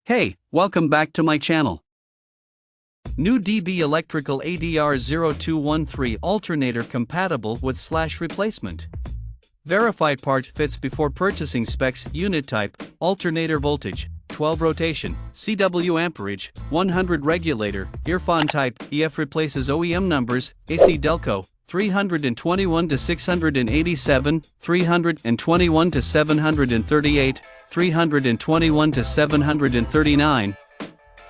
Hey, welcome back to my channel. New DB Electrical ADR0213 Alternator compatible with / replacement. Verified part fits before purchasing specs, unit type, alternator voltage, 12 rotation, CW amperage, 100 regulator, earphone type, EF replaces OEM numbers, AC Delco, 321 to 687, 321 to 738, 321 to 739,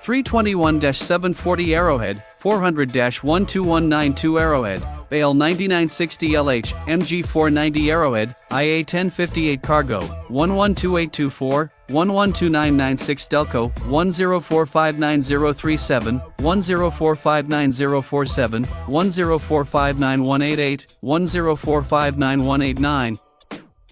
321-740 Arrowhead, 400-12192 Arrowhead, Bale 9960LH, MG490 Arrowhead, IA1058 Cargo, 112824, 112996 Delco, 1045937, 1045947, 104591188, 104591189,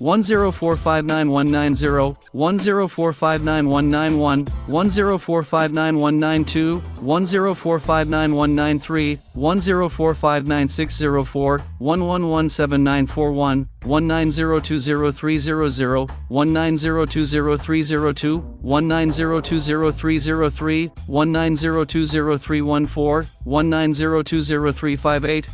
104599190, 104599191, 104599192, 104599193, 104599604, 1117941, 190203000, 190203002, 190203003, 190203014, 190203058,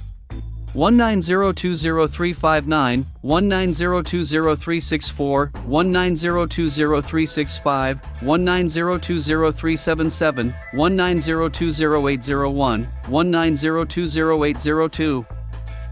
190200359, 190200364, 190200365, 190200377, 190200801, 190200802,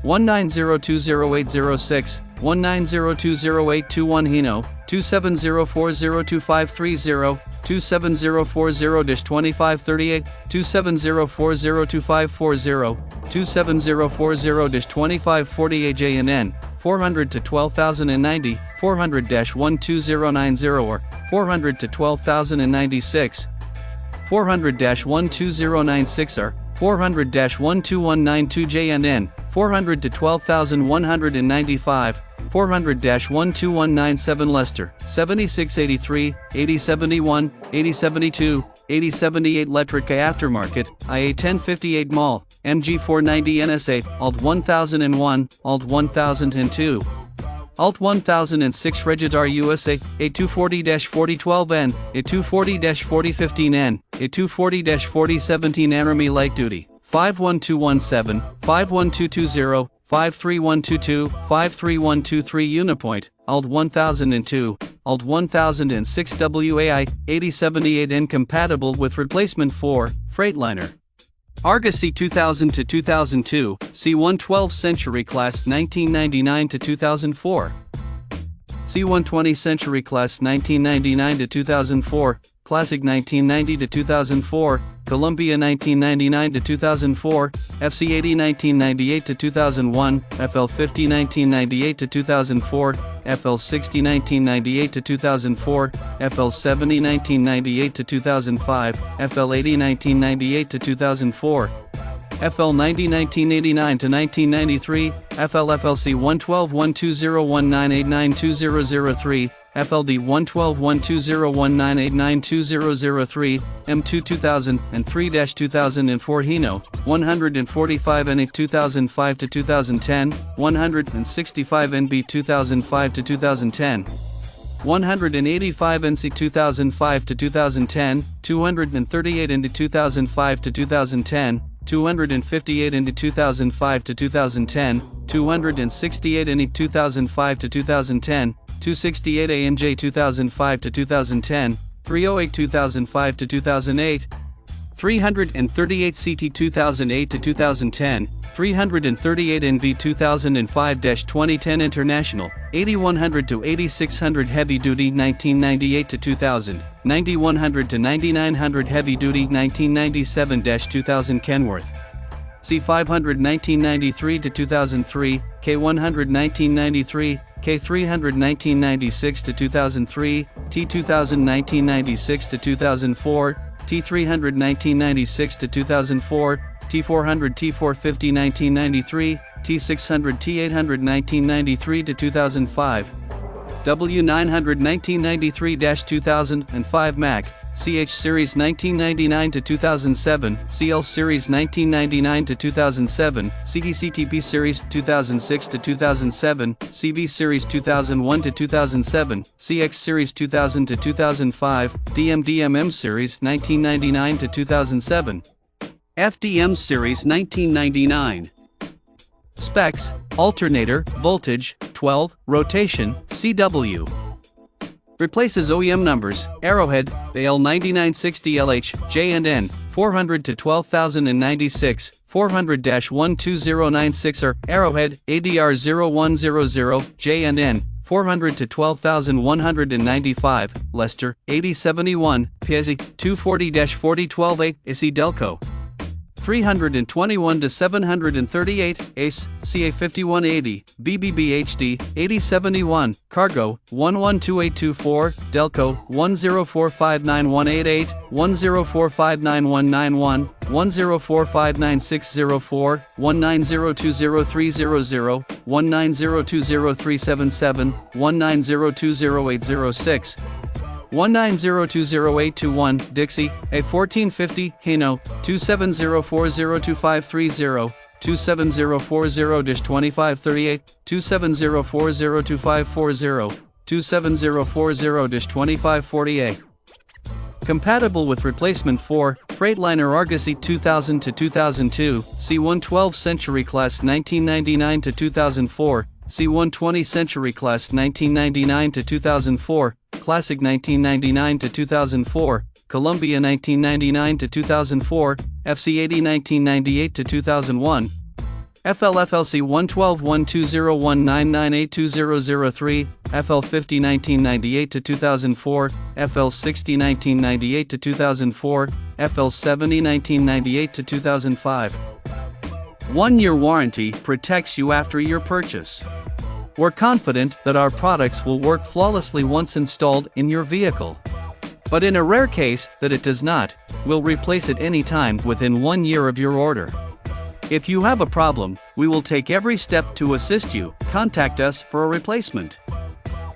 190200806, 190200821 Hino, 2704025330, 2704022538, 2704022540, 2704022548 JNN, 400 to 12090, 400-12090 or 400 to 12096, 400-12096 or 400-12192 JNN, 400 to 12195, 400-12197 Leicester, 7683, 8071, 8072, 8078 Electrica Aftermarket, IA1058 Mall, MG490 NS8, Alt 1001, Alt 1002. Alt 1006 Regidar USA, A240-4012N, A240-4015N, A240-4017 Army Light Duty, 51217, 51220, 53122, 53123 Unipoint, Alt 1002, Alt 1006 WAI, 8078N compatible with replacement for Freightliner. Argus C2000 to 2002, C112 Century Class 1999 to 2004. C120 Century Class 1999 to 2004, Classic 1990 to 2004, Columbia 1999 to 2004, FC80 1998 to 2001, FL50 1998 to 2004, FL60 1998 to 2004, FL70 1998 to 2005, FL80 1998 to 2004, FL90 1989 to 1993, FLFLC 112-120-1989-2003, FLD 112-120-1989-2003, M2 2003-2004 Hino, 145 NA 2005 to 2010, 165 NB 2005 to 2010, 185 NC 2005 to 2010, 238 into 2005 to 2010, 258 into 2005 to 2010, 268 into 2005 to 2010, 268 AMJ 2005 to 2010, 308 2005 to 2008, 338 CT 2008 to 2010, 338 NV 2005-2010 International, 8100 to 8600 Heavy Duty 1998 to 2000, 9100 to 9900 Heavy Duty 1997-2000 Kenworth, C500 1993 to 2003, K100 1993, K300 1996 to 2003, T2000 1996 to 2004, T300 1996 to 2004, T400 T450 1993, T600 T800 1993 to 2005, W900 1993-2005 Mac, CH Series 1999-2007, CL Series 1999-2007, CDCTP Series 2006-2007, CV Series 2001-2007, CX Series 2000-2005, DMDMM Series 1999-2007, FDM Series 1999. Specs: alternator, voltage, 12, rotation, CW. Replaces OEM numbers: Arrowhead, AL9960LH, J&N, 400 to 12096, 400-12096R, Arrowhead, ADR0100, J&N, 400 to 12195, Leicester, 8071, Piazzi, 240-4012A, ISI Delco. 321 to 738, ACE, CA5180, BBBHD, 8071, Cargo, 112824, Delco, 104591188, 104591191, 104599604, 190203000, 190203777, 190200806, 190200821, Dixie, A1450, Hino, 2704025330, 27040-2538, 270402540, 27040-2548. Compatible with replacement for Freightliner Argosy 2000 to 2002, C112 Century Class 1999 to 2004, C120 Century Class 1999 to 2004, Classic 1999 to 2004, Columbia 1999 to 2004, FC80 1998 to 2001, FLFLC 112-120-199820003, FL50 1998 to 2004, FL60 1998 to 2004, FL70 1998 to 2005. 1-year warranty protects you after your purchase. We're confident that our products will work flawlessly once installed in your vehicle. But in a rare case that it does not, we'll replace it anytime within 1 year of your order. If you have a problem, we will take every step to assist you. Contact us for a replacement.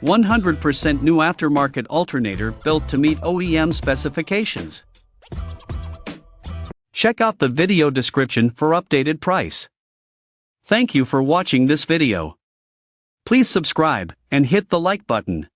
100% new aftermarket alternator built to meet OEM specifications. Check out the video description for updated price. Thank you for watching this video. Please subscribe and hit the like button.